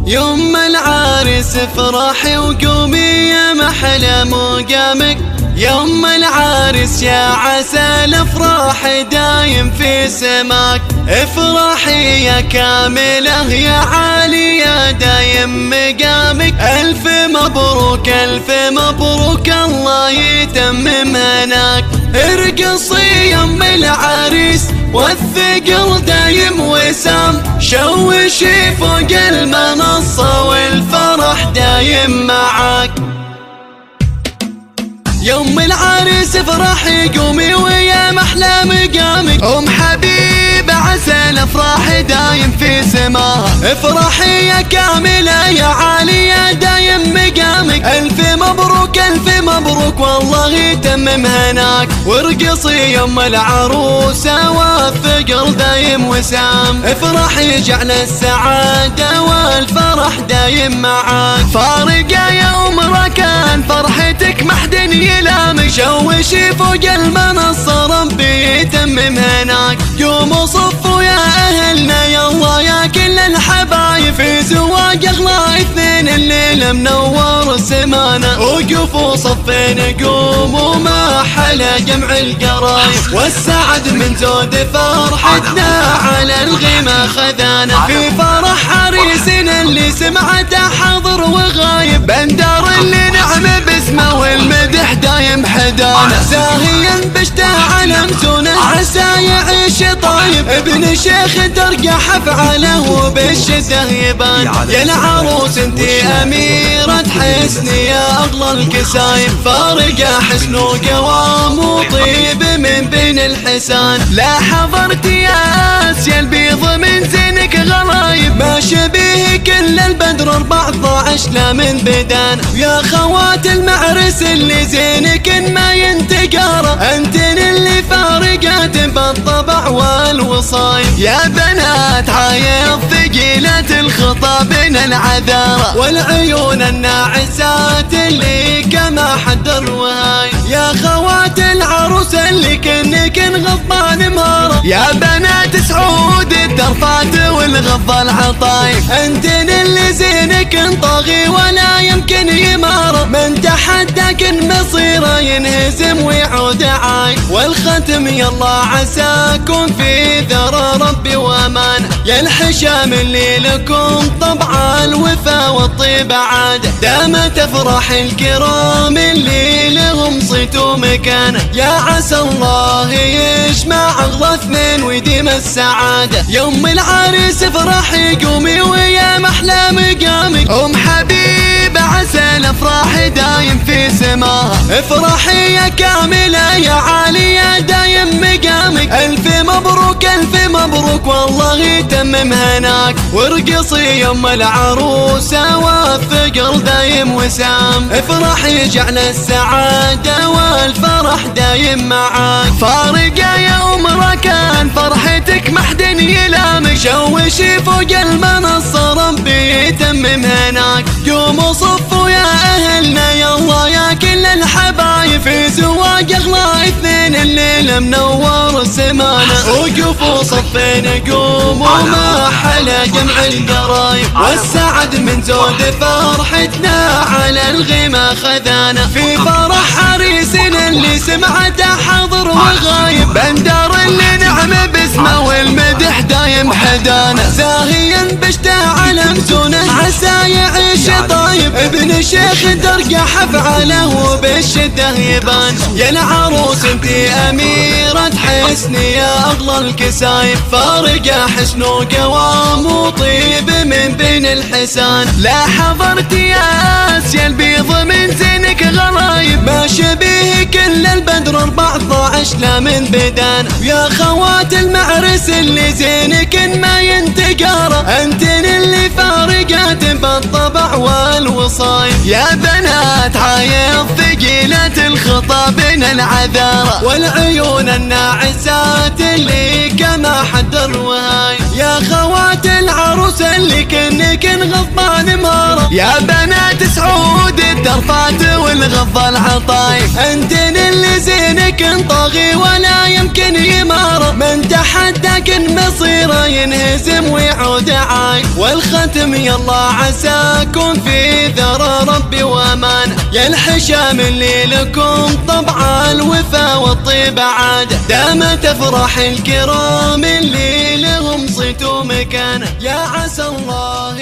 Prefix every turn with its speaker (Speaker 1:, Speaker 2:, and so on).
Speaker 1: يوم العريس افرحي وقومي يا محلى مقامك، يوم العريس يا عسى الافراح دايم في سماك. افرحي يا كاملة يا عالية دايم مقامك، الف مبروك الف مبروك الله يتمم هناك. ارقصي يم العريس والثقل دايم وسام، شوشي فوق المنصة والفرح دايم معاك. يوم العريس افرحي قومي ويا محلى مقامك، ام حبيب عسى الافراح دايم في سماها. افرحي يا كاملة يا عالية دايم مقامك، الف مبروك الف مبروك والله يتمم هناك. وارقصي يم العروسة والثقل دايم وسام، افرحي جعل السعادة والفرح دايم معاك. فارقة يا ام ركان فرحتك محد يلامك، شوشي فوق المنصة ربي يتمم هناك. قوموا صفوا يا اهلنا يلا يا كل الحبايب، في زواج اغلى اثنين الليل منور سمانا. وقفوا صفين قوموا ما حلا جمع القرايب، والسعد من زود فرحتنا على الغيمة خذانا. في فرح عريسنا اللي سمعته حاضر وغايب، بندر اللي نعم باسمه والمدح دايم حدانا. زاهيا بشته علمتونه عسى يعيش طايب، ابن شيخ ترقى حفعله وبالشده يبان. يا العروس انتي اميرة حسني يا اغلى الكسايب، فارقة حسن وقوام وطيب من بين الحسان. لا حضرت يا اسيا البيض من زينك غرايب، ما شبيه كل البدر 14 لا من بدان. يا خوات المعرس اللي زينك ما ينتقارى، انتن اللي فارقات بالطبع والوصايب. يا بنات عايض ثقيلة الخطى بين العذارى، والعيون الناعسات اللي كما حدر وهاي. يا خوات العروس اللي كن غضبان مارة، يا بنات سعود الترفات والغض العطايف، انتن اللي زينك طاغي ولا يمكن يمارى. من تحداك مصيره ينهزم ويعود عاي، والختم يلا عساكم في ذرى ربي وامان. يا الحشام اللي لكم طبع الوفا والطيب عاده، دامت افراح الكرام اللي لهم صيت ومكانه. يا عسى الله يجمع اغلى اثنين ويديم السعاده. يوم العريس افرحي قومي ويا محلى مقامك، ام حبيب عسى الافراح دايم في سماها. افرحي يا كاملة يا عالية دايم مقامك، الف مبروك الف مبروك والله يتمم هناك. وارقصي يم العروسة والثقل دايم وسام، افرحي جعل السعادة والفرح دايم معاك. فارقة يا ام ركان فرحتك محد يلامك، شوشي فوق المنصة ربي يتمم هناك. قوموا صفوا يا اهلنا يلا يا كل الحبايب، في زواج اغلى اثنين الليل منور سمانا. وقفوا صفين قوموا ما حلا جمع القرايب، والسعد من زود فرحتنا على الغيمة خذانا. في فرح عريسنا اللي سمعته حاضر وغايب، بندر اللي نعم باسمه والمدح دايم حدانا. زاهيا بشته علمتونه عسى يعيش طايب، ابن شيخ ترقى حفعله وبالشده يبان. يا العروس انتي اميرة حسني يا اغلى الكسايب، فارقة حسن وقوام وطيب من بين الحسان. لا حضرت يا اسيا البيض من زينك غرايب، ما شبيه كل البدر 14 لا من بدان. يا خوات المعرس اللي زينك ما ينتقارى، انتن اللي فارقات بالطبع والوصايب. يا بنات عايض ثقيلة الخطى بين العذارى، والعيون الناعسات اللي كما حدر وهاي. يا خوات العروس اللي كن غضبان مارة، يا بنات سعود الترفات والغض العطايف، انتن اللي زينك طاغي ولا يمكن يمارى. من تحداك مصيره ينهزم ويعود عاي، والختم يلا عساكم في ذرى ربي وامانه، يا الحشام اللي لكم طبع الوفا والطيب عاده، دامت افراح الكرام اللي لهم صيت ومكانه، يا عسى الله